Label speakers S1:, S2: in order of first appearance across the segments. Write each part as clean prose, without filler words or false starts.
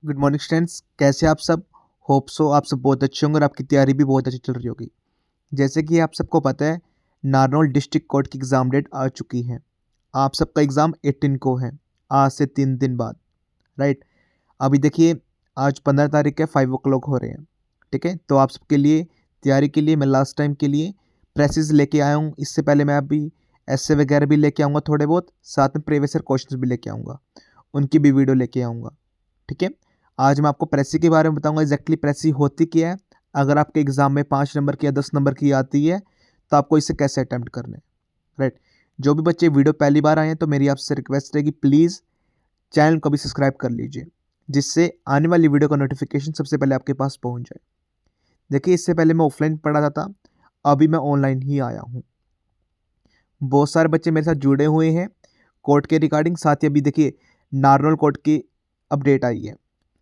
S1: Good morning students, कैसे आप सब। होप सो आप सब बहुत अच्छे होंगे और आपकी तैयारी भी बहुत अच्छी चल रही होगी। जैसे कि आप सबको पता है, नारनौल डिस्ट्रिक्ट कोर्ट की एग्ज़ाम डेट आ चुकी है। आप सबका एग्ज़ाम 18 को है, आज से 3 दिन बाद। राइट। अभी देखिए, आज 15 तारीख है, 5 o'clock हो रहे हैं। ठीक है, तो आप सबके लिए तैयारी के लिए मैं लास्ट टाइम के लिए प्रेसेस लेके आया हूँ। इससे पहले मैं अभी ऐसे वगैरह भी लेके आऊँगा थोड़े बहुत, साथ में प्रीवियस ईयर क्वेश्चंस भी लेके आऊँगा, उनकी भी वीडियो लेके आऊँगा। ठीक है, आज मैं आपको प्रेसी के बारे में बताऊंगा एग्जैक्टली प्रेसी होती क्या है। अगर आपके एग्जाम में 5 नंबर की या 10 नंबर की आती है तो आपको इसे कैसे अटैम्प्ट करना है। राइट। जो भी बच्चे वीडियो पहली बार आए हैं तो मेरी आपसे रिक्वेस्ट है कि प्लीज़ चैनल को भी सब्सक्राइब कर लीजिए, जिससे आने वाली वीडियो का नोटिफिकेशन सबसे पहले आपके पास पहुंच जाए। देखिए, इससे पहले मैं ऑफलाइन पढ़ाता था, अभी मैं ऑनलाइन ही आया हूँ। बहुत सारे बच्चे मेरे साथ जुड़े हुए हैं कोर्ट के रिगार्डिंग। साथ ही अभी देखिए, नारनौल कोर्ट की अपडेट आई है,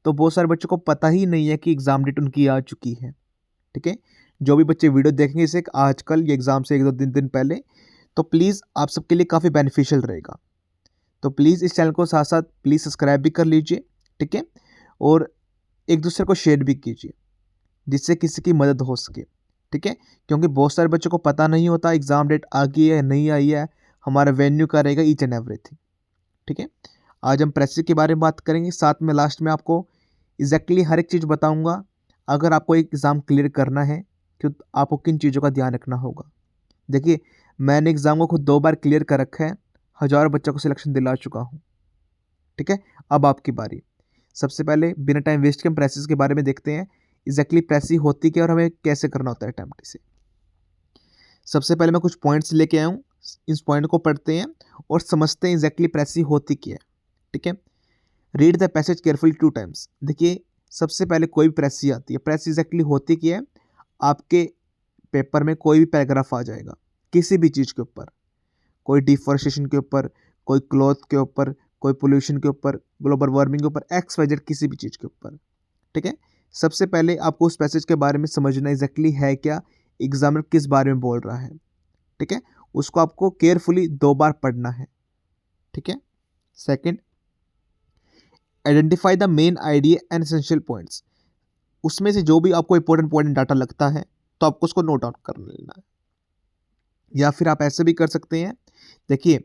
S1: तो बहुत सारे बच्चों को पता ही नहीं है कि एग्ज़ाम डेट उनकी आ चुकी है। ठीक है, जो भी बच्चे वीडियो देखेंगे इसे आजकल ये एग्ज़ाम से 1-2 दिन पहले, तो प्लीज़ आप सबके लिए काफ़ी बेनिफिशियल रहेगा। तो प्लीज़ इस चैनल को साथ साथ प्लीज़ सब्सक्राइब भी कर लीजिए। ठीक है, और एक दूसरे को शेयर भी कीजिए, जिससे किसी की मदद हो सके। ठीक है, क्योंकि बहुत सारे बच्चों को पता नहीं होता एग्ज़ाम डेट आ गई है नहीं आई है, हमारा वेन्यू का रहेगा ईच एंड एवरीथिंग। ठीक है, आज हम प्रेसिस के बारे में बात करेंगे, साथ में लास्ट में आपको एग्जैक्टली हर एक चीज़ बताऊंगा। अगर आपको एक एग्ज़ाम क्लियर करना है तो आपको किन चीज़ों का ध्यान रखना होगा। देखिए, मैंने एग्ज़ाम को खुद 2 बार क्लियर कर रखा है, हज़ारों बच्चों को सिलेक्शन दिला चुका हूँ। ठीक है, अब आपकी बारी। सबसे पहले बिना टाइम वेस्ट के हम प्रेसिस के बारे में देखते हैं, एग्जैक्टली प्रेसी होती क्या और हमें कैसे करना होता है अटैम्प्ट इसे। सबसे पहले मैं कुछ पॉइंट्स लेके आया हूँ, इस पॉइंट को पढ़ते हैं और समझते हैं एग्जैक्टली प्रेसी होती क्या है। ठीक है, read the passage carefully 2 times. देखिए, सबसे पहले कोई भी प्रेसी आती है, प्रेस एग्जैक्टली होती क्या है। आपके पेपर में कोई भी पैराग्राफ आ जाएगा किसी भी चीज़ के ऊपर, कोई डिफॉरेस्टेशन के ऊपर, कोई क्लॉथ के ऊपर, कोई पोल्यूशन के ऊपर, ग्लोबल वार्मिंग के ऊपर, एक्स वाई जेड किसी भी चीज़ के ऊपर। ठीक है, सबसे पहले आपको उस पैसेज के बारे में समझना एग्जैक्टली है क्या, एग्जामिनर किस बारे में बोल रहा है। ठीक है, उसको आपको केयरफुली 2 बार पढ़ना है। ठीक है, second, identify the main idea and essential points. उसमें से जो भी आपको इंपॉर्टेंट डाटा लगता है तो आपको उसको नोट डाउन कर लेना है, या फिर आप ऐसे भी कर सकते हैं। देखिए,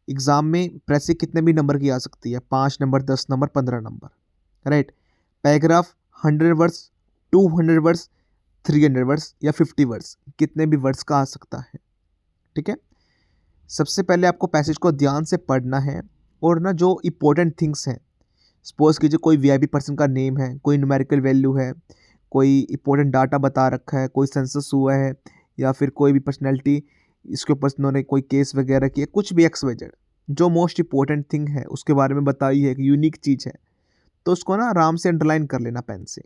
S1: एग्जाम में प्रेसी कितने भी नंबर की आ सकती है, 5 number, 10 number, 15 number. Right. Paragraph 100 words, 200 words, 300 words या 50 वर्ड्स, कितने भी वर्ड्स का आ सकता है। ठीक है, सबसे पहले आपको पैसेज को ध्यान से पढ़ना है, और ना जो इम्पोर्टेंट थिंग्स हैं, सपोज कीजिए कोई वीआईपी पर्सन का नेम है, कोई न्यूमेरिकल वैल्यू है, कोई इंपॉर्टेंट डाटा बता रखा है, कोई सेंसस हुआ है, या फिर कोई भी पर्सनैलिटी इसके ऊपर उन्होंने कोई केस वगैरह किया, कुछ भी एक्स वाई जेड, जो मोस्ट इंपॉर्टेंट थिंग है उसके बारे में बताई है कि यूनिक चीज़ है, तो उसको ना आराम से अंडरलाइन कर लेना पेन से,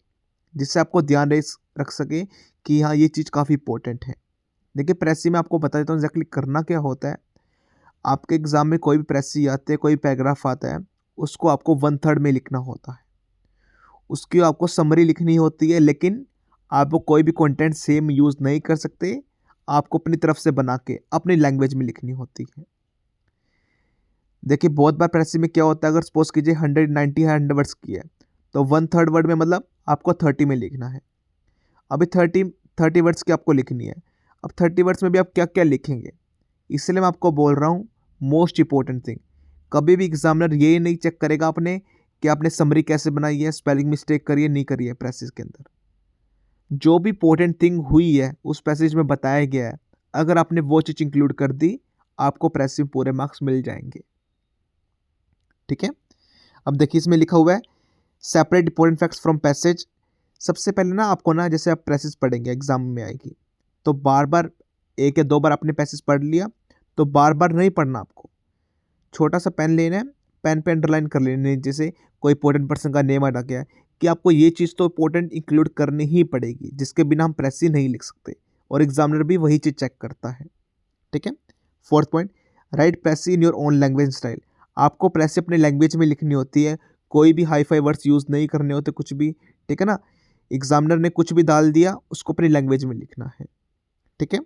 S1: जिससे आपको ध्यान रख सके कि हाँ, ये चीज़ काफ़ी इंपॉर्टेंट है। देखिए, प्रेसी में आपको बता देता हूँ एग्जैक्टली करना क्या होता है। आपके एग्जाम में कोई भी प्रेसी आते हैं, कोई पैराग्राफ आता है, उसको आपको 1/3 में लिखना होता है। उसकी आपको समरी लिखनी होती है, लेकिन आप वो कोई भी कंटेंट सेम यूज़ नहीं कर सकते, आपको अपनी तरफ से बना के अपनी लैंग्वेज में लिखनी होती है। देखिए, बहुत बार प्रेसी में क्या होता है, अगर सपोज कीजिए 190 है, 100 वर्ड्स की है, तो 1/3 वर्ड में मतलब आपको 30 में लिखना है। अभी 30 वर्ड्स की आपको लिखनी है। अब 30 वर्ड्स में भी आप क्या क्या लिखेंगे, इसलिए मैं आपको बोल रहा हूँ, मोस्ट इंपॉर्टेंट थिंग, कभी भी एग्जामिनर ये नहीं चेक करेगा आपने कि आपने समरी कैसे बनाई है, स्पेलिंग मिस्टेक करी है नहीं करी है। प्रेसिस के अंदर जो भी इंपॉर्टेंट थिंग हुई है उस पैसेज में बताया गया है, अगर आपने वो चीज़ इंक्लूड कर दी, आपको प्रेसिस में पूरे मार्क्स मिल जाएंगे। ठीक है, अब देखिए, इसमें लिखा हुआ है separate important facts from passage. सबसे पहले ना आपको ना, जैसे आप प्रेसिस पढ़ेंगे एग्जाम में आएगी, तो बार बार 1 या 2 बार आपने पैसेज पढ़ लिया, तो बार बार नहीं पढ़ना आपको। छोटा सा पेन लेना है, पेन पे अंडरलाइन कर लेना है, जैसे कोई इंपॉर्टेंट पर्सन का नेम आ गया है, कि आपको ये चीज़ तो इंपॉर्टेंट इंक्लूड करनी ही पड़ेगी, जिसके बिना हम प्रेसी नहीं लिख सकते, और एग्जामिनर भी वही चीज़ चेक करता है। ठीक है, fourth point, right precis in your own language style. आपको प्रेसी अपने लैंग्वेज में लिखनी होती है, कोई भी हाई फाई वर्ड्स यूज़ नहीं करने होते, कुछ भी। ठीक है ना, एग्जामिनर ने कुछ भी डाल दिया, उसको अपनी लैंग्वेज में लिखना है। ठीक है,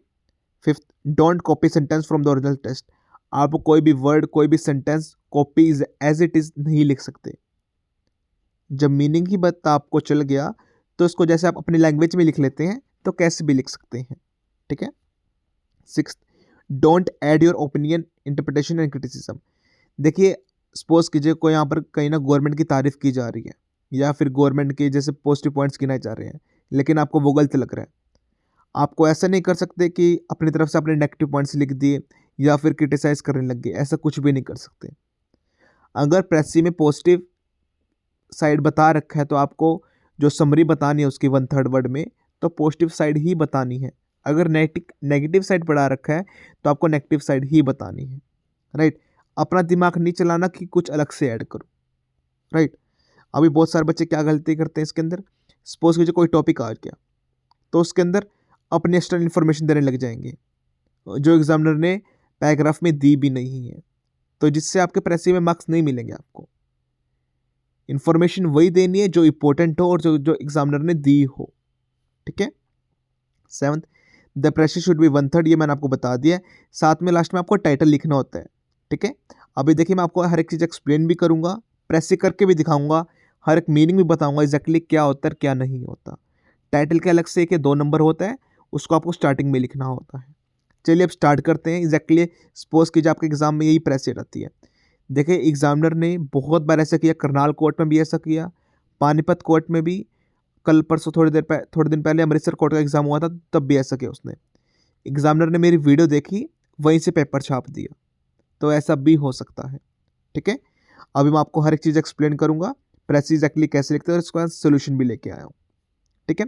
S1: fifth, don't copy sentence from the original text. आप कोई भी वर्ड, कोई भी sentence copy as it is नहीं लिख सकते। जब मीनिंग ही पता आपको चल गया तो उसको जैसे आप अपनी लैंग्वेज में लिख लेते हैं तो कैसे भी लिख सकते हैं, ठीक है। 6, don't add your opinion, interpretation and criticism. देखिए, सपोज कीजिए कोई यहाँ पर कहीं ना गवर्नमेंट की तारीफ की जा रही है या फिर गवर्नमेंट के जैसे पॉजिटिव पॉइंट्स गिनाए जा रहे हैं, लेकिन आपको वो गलत लग रहा है। आपको ऐसा नहीं कर सकते कि अपनी तरफ से अपने नेगेटिव पॉइंट्स लिख दिए या फिर क्रिटिसाइज करने लग गए, ऐसा कुछ भी नहीं कर सकते। अगर प्रेसी में पॉजिटिव साइड बता रखा है तो आपको जो समरी बतानी है उसकी 1/3 वर्ड में, तो पॉजिटिव साइड ही बतानी है। अगर नेगेटिव साइड पढ़ा रखा है तो आपको नेगेटिव साइड ही बतानी है, राइट। अपना दिमाग नहीं चलाना कि कुछ अलग से ऐड करो, राइट। अभी बहुत सारे बच्चे क्या गलती करते हैं इसके अंदर, सपोज कीजिए कोई टॉपिक आ गया तो उसके अंदर अपनी एक्स्ट्रा इन्फॉर्मेशन देने लग जाएंगे जो एग्जामिनर ने पैराग्राफ में दी भी नहीं है, तो जिससे आपके प्रेसी में मार्क्स नहीं मिलेंगे। आपको इन्फॉर्मेशन वही देनी है जो इंपॉर्टेंट हो और जो जो एग्जामिनर ने दी हो, ठीक है। 7, द प्रेसी शुड बी 1/3, ये मैंने आपको बता दिया है। साथ में लास्ट में आपको टाइटल लिखना होता है, ठीक है। अभी देखिए मैं आपको हर एक चीज़ एक्सप्लेन भी करूंगा, प्रेसी करके भी दिखाऊंगा, हर एक मीनिंग भी बताऊंगा एग्जैक्टली क्या होता है क्या नहीं होता। टाइटल के अलग से एक 2 नंबर होता है, उसको आपको स्टार्टिंग में लिखना होता है। चलिए अब स्टार्ट करते हैं। एग्जैक्टली सपोज कीजिए आपके एग्जाम में यही प्रेसी रहती है। देखिए एग्जामिनर ने बहुत बार ऐसा किया, करनाल कोर्ट में भी ऐसा किया, पानीपत कोर्ट में भी, कल परसों थोड़े दिन पहले अमृतसर कोर्ट का एग्ज़ाम हुआ था तब भी ऐसा किया उसने। एग्जामिनर ने मेरी वीडियो देखी, वहीं से पेपर छाप दिया, तो ऐसा भी हो सकता है, ठीक है। अभी मैं आपको हर एक चीज़ एक्सप्लेन करूंगा, प्रेसी एग्जैक्टली कैसे लिखते हैं और इसका सोल्यूशन भी लेके आया हूँ, ठीक है।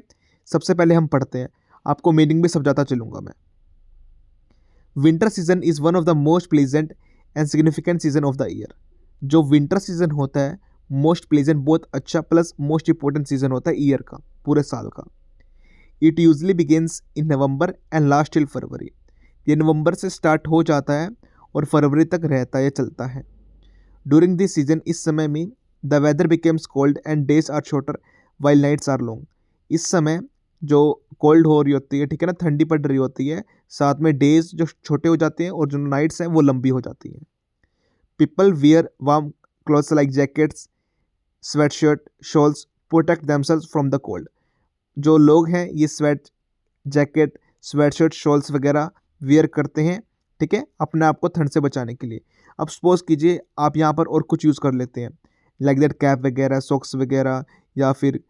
S1: सबसे पहले हम पढ़ते हैं, आपको मीनिंग भी समझाता चलूंगा मैं। Winter season is one of the most pleasant and significant season of the year. जो विंटर सीजन होता है मोस्ट प्लीजेंट, बहुत अच्छा प्लस मोस्ट इंपॉर्टेंट सीजन होता है ईयर का, पूरे साल का। It usually begins in November and last till February. ये नवंबर से स्टार्ट हो जाता है और फरवरी तक रहता है, चलता है। ड्यूरिंग दिस सीजन, इस समय में, the weather becomes cold and days are shorter while nights are long. इस समय जो कोल्ड हो रही होती है, ठीक है ना, ठंडी पड़ रही होती है, साथ में डेज जो छोटे हो जाते हैं और जो नाइट्स हैं वो लंबी हो जाती हैं। People wear warm clothes like jackets, sweatshirt, shawls, protect themselves from the cold. जो लोग हैं ये जैकेट, स्वेटशर्ट, शॉल्स वगैरह वियर करते हैं, ठीक है, अपने आप को ठंड से बचाने के लिए। अब सपोज कीजिए आप यहाँ पर और कुछ यूज़ कर लेते हैं, लाइक दैट कैप वगैरह, सॉक्स वगैरह, या फिर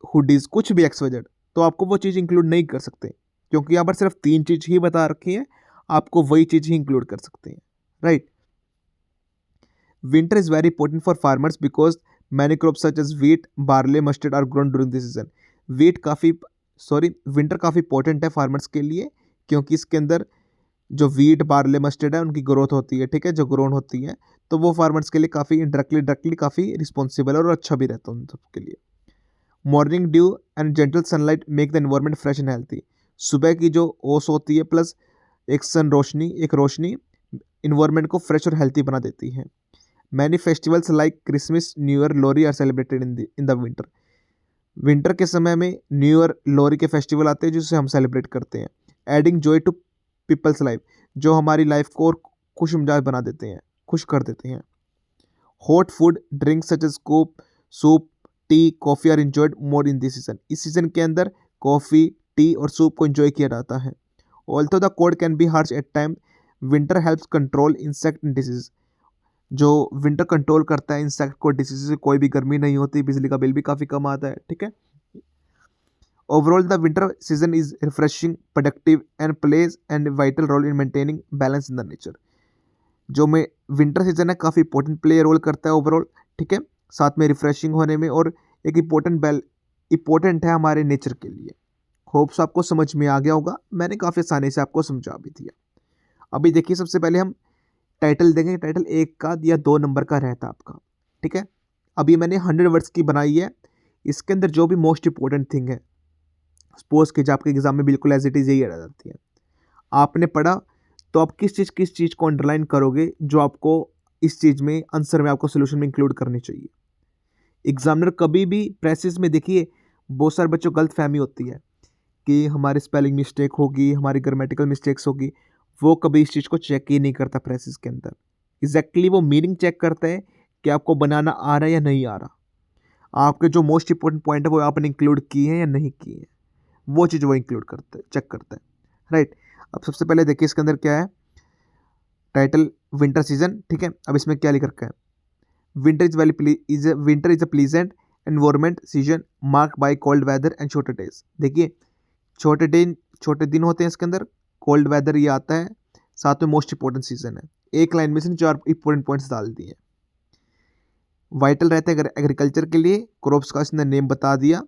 S1: हुडीज़, कुछ भी XYZ, तो आपको वो चीज़ इंक्लूड नहीं कर सकते क्योंकि यहाँ पर सिर्फ 3 चीज़ ही बता रखी है, आपको वही चीज़ ही इंक्लूड कर सकते हैं, right. Winter is very important for farmers because many crops such as wheat, barley, mustard are grown during this season. Winter काफ़ी इंपॉर्टेंट है फार्मर्स के लिए क्योंकि इसके अंदर जो व्हीट, बार्ले, मस्टर्ड है उनकी ग्रोथ होती है, ठीक है, जो ग्रोन होती है, तो वो फार्मर्स के लिए काफ़ी डायरेक्टली काफ़ी रिस्पॉन्सिबल है और अच्छा भी रहता है उन सबके लिए। Morning dew and gentle sunlight make the environment fresh and healthy. सुबह की जो ओस होती है प्लस एक रोशनी इन्वायरमेंट को फ्रेश और हेल्थी बना देती है। Many festivals like Christmas, New Year, Lohri are celebrated in the winter. Winter के समय में न्यू ईयर, लोरी के फेस्टिवल आते हैं जिसे हम सेलिब्रेट करते हैं। Adding joy to people's life, जो हमारी लाइफ को और खुश मिजाज बना देते हैं, खुश कर देते हैं। Hot food drink such as soup, tea, coffee are enjoyed more in this season. इस सीजन के अंदर कॉफ़ी, टी और सूप को एंजॉय किया जाता है। Although the cold can be harsh at time, winter helps control insect disease. जो winter control करता है इंसेक्ट को, डिसीज से कोई भी गर्मी नहीं होती, बिजली का बिल भी काफ़ी कम आता है, ठीक है। Overall the winter season is refreshing, productive and plays and vital role in maintaining balance in the nature. जो में विंटर सीजन है काफ़ी इंपॉर्टेंट प्ले रोल करता है ओवरऑल, ठीक है, साथ में रिफ्रेशिंग होने में, और एक इम्पोर्टेंट है हमारे नेचर के लिए। होप्स आपको समझ में आ गया होगा, मैंने काफ़ी आसानी से आपको समझा भी दिया। अभी देखिए सबसे पहले हम टाइटल देंगे। टाइटल 1 का या 2 नंबर का रहता है आपका, ठीक है। अभी मैंने 100 वर्ड्स की बनाई है, इसके अंदर जो भी मोस्ट इंपॉर्टेंट थिंग है, सपोज कीजिए आपके एग्जाम में बिल्कुल एज इट इज़ यही आ जाती है। आपने पढ़ा तो आप किस चीज़ को अंडरलाइन करोगे जो आपको इस चीज़ में आंसर में आपको सोल्यूशन में इंक्लूड करनी चाहिए। एग्जामिनर कभी भी प्रेसिस में, देखिए बहुत सारे बच्चों को गलत फहमी होती है कि हमारी स्पेलिंग मिस्टेक होगी, हमारी ग्रामेटिकल मिस्टेक्स होगी, वो कभी इस चीज़ को चेक ही नहीं करता प्रेसिस के अंदर। एग्जैक्टली वो मीनिंग चेक करता है कि आपको बनाना आ रहा है या नहीं आ रहा। आपके जो मोस्ट इंपॉर्टेंट पॉइंट है वो आपने इंक्लूड किए हैं या नहीं किए हैं, वो चीज़ वो इंक्लूड करते हैं, चेक करते हैं, राइट। अब सबसे पहले देखिए इसके अंदर क्या है, टाइटल विंटर सीजन, ठीक है। अब इसमें क्या लिख रखा है, winter is a pleasant environment season mark by cold weather and shorter days. देखिए छोटे दिन होते हैं इसके अंदर, कोल्ड वेदर ये आता है, साथ में मोस्ट इंपॉर्टेंट सीजन है। एक लाइन में से 4 इंपॉर्टेंट पॉइंट्स डाल दिए। वाइटल रहते हैं एग्रीकल्चर के लिए, क्रॉप्स का इसने नेम बता दिया,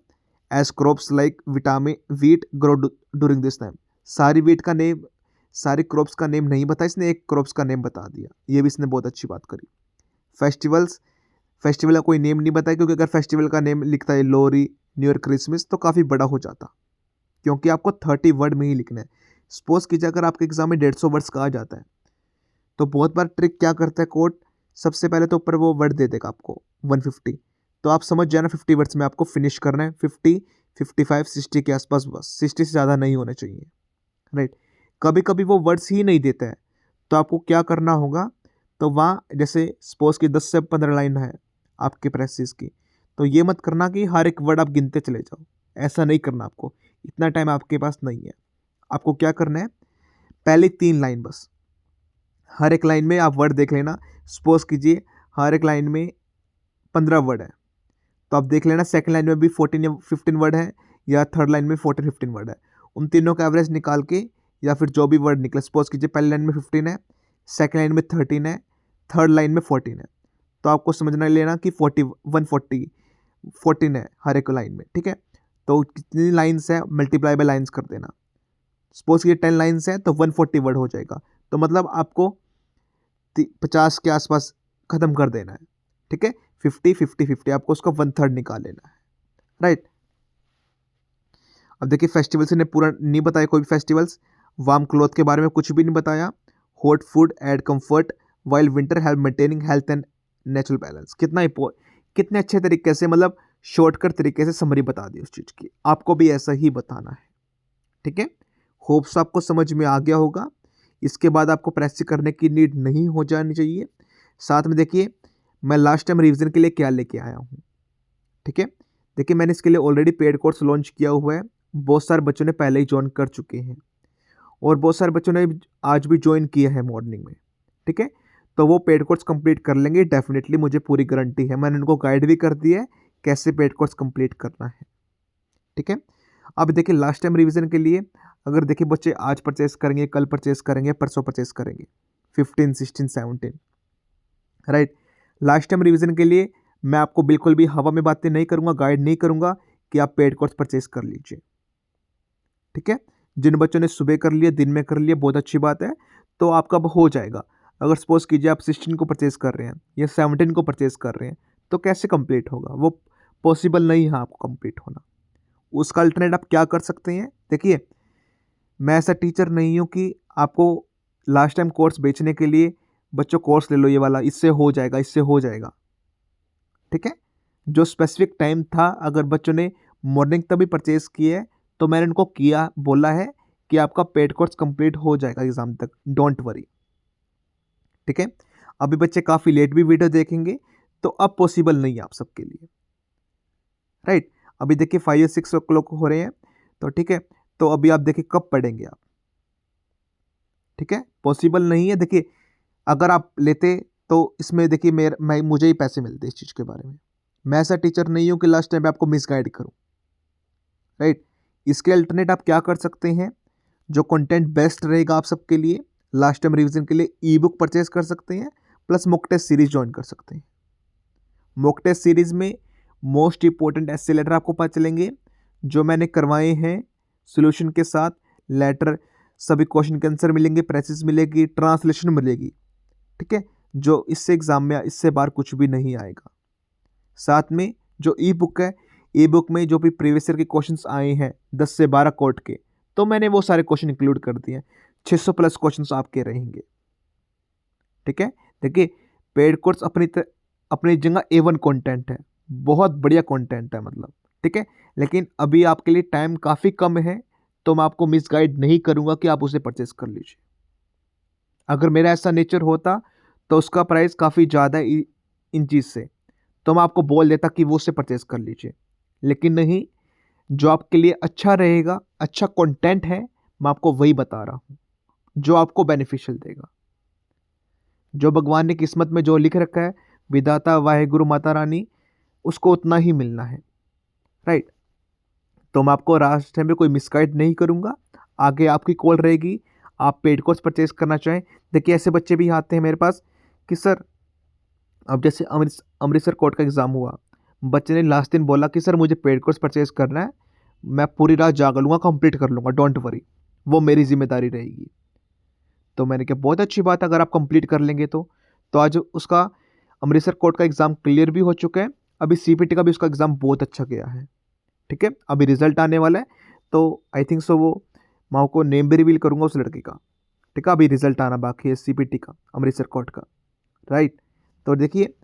S1: as crops like vitamin wheat grow during this time. सारी क्रॉप्स का नेम नहीं बताया इसने, एक क्रॉप्स का नेम बता दिया, ये भी इसने बहुत अच्छी बात करी। फेस्टिवल का कोई नेम नहीं बताया, क्योंकि अगर फेस्टिवल का नेम लिखता है लोहरी, न्यू ईयर, क्रिसमस, तो काफ़ी बड़ा हो जाता, क्योंकि आपको 30 वर्ड में ही लिखना है। सपोज कीजिए अगर आपके एग्जाम में 150 वर्ड्स कहा जाता है, तो बहुत बार ट्रिक क्या करता है कोर्ट, सबसे पहले तो ऊपर वो वर्ड दे देगा आपको 150, तो आप समझ जाना 50 वर्ड्स में आपको फिनिश करना है, 50, 55, 60 के आसपास, बस 60 से ज़्यादा नहीं होना चाहिए, राइट। कभी कभी वो वर्ड्स ही नहीं देता है, तो आपको क्या करना होगा, तो वहाँ जैसे सपोज की 10 से 15 लाइन है आपके प्रेसिस की, तो ये मत करना कि हर एक वर्ड आप गिनते चले जाओ, ऐसा नहीं करना, आपको इतना टाइम आपके पास नहीं है। आपको क्या करना है, पहले 3 लाइन बस, हर एक लाइन में आप वर्ड देख लेना। सपोज कीजिए हर एक लाइन में 15 वर्ड है, तो आप देख लेना सेकंड लाइन में भी 14 या 15 वर्ड है, या थर्ड लाइन में 14, 15 वर्ड है, उन तीनों का एवरेज निकाल के, या फिर जो भी वर्ड निकले, सपोज कीजिए पहली लाइन में 15 है, सेकंड लाइन में 13 है, थर्ड लाइन में 14 है, तो आपको समझना लेना कि 14 है हर एक लाइन में, ठीक है। तो कितनी लाइन्स है मल्टीप्लाई बाय लाइन्स कर देना। सपोज ये 10 लाइन्स है तो 140 वर्ड हो जाएगा, तो मतलब आपको 50 के आसपास खत्म कर देना है, ठीक है। 50, 50, 50, आपको उसका 1/3 निकाल लेना है, राइट। अब देखिए फेस्टिवल्स ने पूरा नहीं बताया, कोई भी फेस्टिवल्स, वार्म क्लॉथ के बारे में कुछ भी नहीं बताया, hot food add comfort while winter help maintaining health and natural balance. कितने अच्छे तरीके से, मतलब शॉर्टकट तरीके से समरी बता दी उस चीज़ की, आपको भी ऐसा ही बताना है, ठीक है। होप्स आपको समझ में आ गया होगा, इसके बाद आपको प्रैक्टिस करने की नीड नहीं हो जानी चाहिए। साथ में देखिए मैं लास्ट टाइम रिवीजन के लिए क्या लेके आया हूँ, ठीक है। देखिए मैंने इसके लिए ऑलरेडी पेड कोर्स लॉन्च किया हुआ है, बहुत सारे बच्चों ने पहले ही ज्वाइन कर चुके हैं, और बहुत सारे बच्चों ने आज भी ज्वाइन किया है मॉर्निंग में, ठीक है। तो वो पेड कोर्स कंप्लीट कर लेंगे डेफिनेटली, मुझे पूरी गारंटी है, मैंने उनको गाइड भी कर दिया है कैसे पेड कोर्स कंप्लीट करना है, ठीक है। अब देखिए लास्ट टाइम रिवीजन के लिए अगर देखिए बच्चे आज परचेस करेंगे, कल परचेस करेंगे, परसों परचेस करेंगे, 15, 16, 17, राइट। लास्ट टाइम रिवीजन के लिए मैं आपको बिल्कुल भी हवा में बातें नहीं करूंगा, गाइड नहीं करूंगा कि आप पेड कोर्स परचेस कर लीजिए, ठीक है। जिन बच्चों ने सुबह कर लिया, दिन में कर लिया, बहुत अच्छी बात है, तो आपका हो जाएगा। अगर सपोज कीजिए आप 16 को परचेस कर रहे हैं या 17 को परचेस कर रहे हैं, तो कैसे कंप्लीट होगा, वो पॉसिबल नहीं है आपको कंप्लीट होना। उसका अल्टरनेट आप क्या कर सकते हैं, देखिए मैं ऐसा टीचर नहीं हूँ कि आपको लास्ट टाइम कोर्स बेचने के लिए बच्चों कोर्स ले लो ये वाला, इससे हो जाएगा, इससे हो जाएगा, ठीक है। जो स्पेसिफिक टाइम था, अगर बच्चों ने मॉर्निंग तभी परचेस किया है, तो मैंने उनको बोला है कि आपका पेड कोर्स कंप्लीट हो जाएगा एग्जाम तक, डोंट वरी, ठीक है। अभी बच्चे काफ़ी लेट भी वीडियो देखेंगे, तो अब पॉसिबल नहीं है आप सबके लिए, राइट। अभी देखिए 5 या 6 o'clock हो रहे हैं, तो ठीक है, तो अभी आप देखिए कब पढ़ेंगे आप, ठीक है, पॉसिबल नहीं है। देखिए अगर आप लेते तो इसमें देखिए मुझे ही पैसे मिलते इस चीज़ के बारे में, मैं ऐसा टीचर नहीं हूँ कि लास्ट टाइम आपको मिसगाइड करूँ, राइट। इसके अल्टरनेट आप क्या कर सकते हैं, जो कंटेंट बेस्ट रहेगा आप सबके लिए लास्ट टाइम रिवीजन के लिए, ई बुक परचेज कर सकते हैं, plus mock test series join कर सकते हैं। मॉक टेस्ट सीरीज में मोस्ट इंपॉर्टेंट एस्से लेटर आपको पता चलेंगे जो मैंने करवाए हैं सॉल्यूशन के साथ, लेटर सभी क्वेश्चन के आंसर मिलेंगे, प्रेसिस मिलेगी, ट्रांसलेशन मिलेगी, ठीक है, जो इससे एग्जाम में इससे बाहर कुछ भी नहीं आएगा। साथ में जो ई बुक है, ई बुक में जो भी प्रीवियस ईयर के क्वेश्चंस आए हैं 10 से 12 कोर्ट के, तो मैंने वो सारे क्वेश्चन इंक्लूड कर दिए हैं, 600 प्लस क्वेश्चंस आपके रहेंगे, ठीक है। देखिए पेड कोर्स अपनी जगह A1 कंटेंट है, बहुत बढ़िया कंटेंट है मतलब, ठीक है। लेकिन अभी आपके लिए टाइम काफ़ी कम है, तो मैं आपको मिसगाइड नहीं करूँगा कि आप उसे परचेस कर लीजिए। अगर मेरा ऐसा नेचर होता तो उसका प्राइस काफ़ी ज़्यादा है इन चीज़ से, तो मैं आपको बोल देता कि वो उससे परचेज़ कर लीजिए। लेकिन नहीं, जो आपके लिए अच्छा रहेगा, अच्छा कंटेंट है, मैं आपको वही बता रहा हूँ, जो आपको बेनिफिशियल देगा। जो भगवान ने किस्मत में जो लिख रखा है, विधाता वाहेगुरु माता रानी, उसको उतना ही मिलना है, राइट? तो मैं आपको रास्ते में कोई मिसगाइड नहीं करूँगा। आगे आपकी कॉल रहेगी, आप पेड कोर्स परचेज़ करना चाहें। देखिए ऐसे बच्चे भी आते हैं मेरे पास कि सर, अब जैसे अमृतसर कोर्ट का एग्ज़ाम हुआ, बच्चे ने लास्ट दिन बोला कि सर मुझे पेड कोर्स परचेज़ करना है, मैं पूरी रात जाग लूँगा, कंप्लीट कर लूँगा, डोंट वरी, वो मेरी ज़िम्मेदारी रहेगी। तो मैंने कहा बहुत अच्छी बात है अगर आप कंप्लीट कर लेंगे तो। तो आज उसका अमृतसर कोर्ट का एग्ज़ाम क्लियर भी हो चुका है, अभी सीपीटी का भी उसका एग्ज़ाम बहुत अच्छा गया है, ठीक है? अभी रिज़ल्ट आने वाला है, तो आई थिंक सो वो मैं आपको नेम भी रिवील करूँगा उस लड़के का, ठीक है? अभी रिज़ल्ट आना बाकी है सीपीटी का, अमृतसर कोर्ट का, राइट? तो देखिए,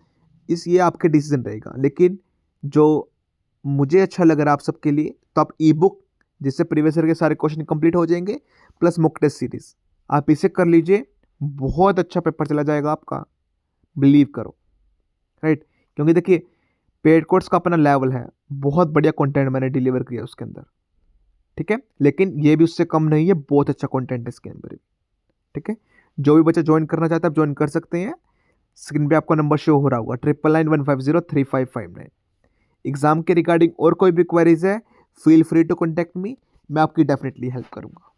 S1: ये आपके डिसीजन रहेगा, लेकिन जो मुझे अच्छा लग रहा है आप सबके लिए, तो आप ई बुक, जिससे प्रीवियस ईयर के सारे क्वेश्चन कंप्लीट हो जाएंगे, प्लस मॉक टेस्ट सीरीज, आप इसे कर लीजिए, बहुत अच्छा पेपर चला जाएगा आपका, बिलीव करो, राइट? क्योंकि देखिए पेड कोर्स का अपना लेवल है, बहुत बढ़िया कंटेंट मैंने डिलीवर किया उसके अंदर, ठीक है? लेकिन ये भी उससे कम नहीं है, बहुत अच्छा कंटेंट है इसके अंदर भी, ठीक है? जो भी बच्चा ज्वाइन करना चाहता है आप ज्वाइन कर सकते हैं। स्क्रीन पे आपका नंबर शो हो रहा होगा 9991503559। एग्जाम के रिगार्डिंग और कोई भी क्वेरीज है, feel free to contact me, मैं आपकी डेफिनेटली हेल्प करूंगा।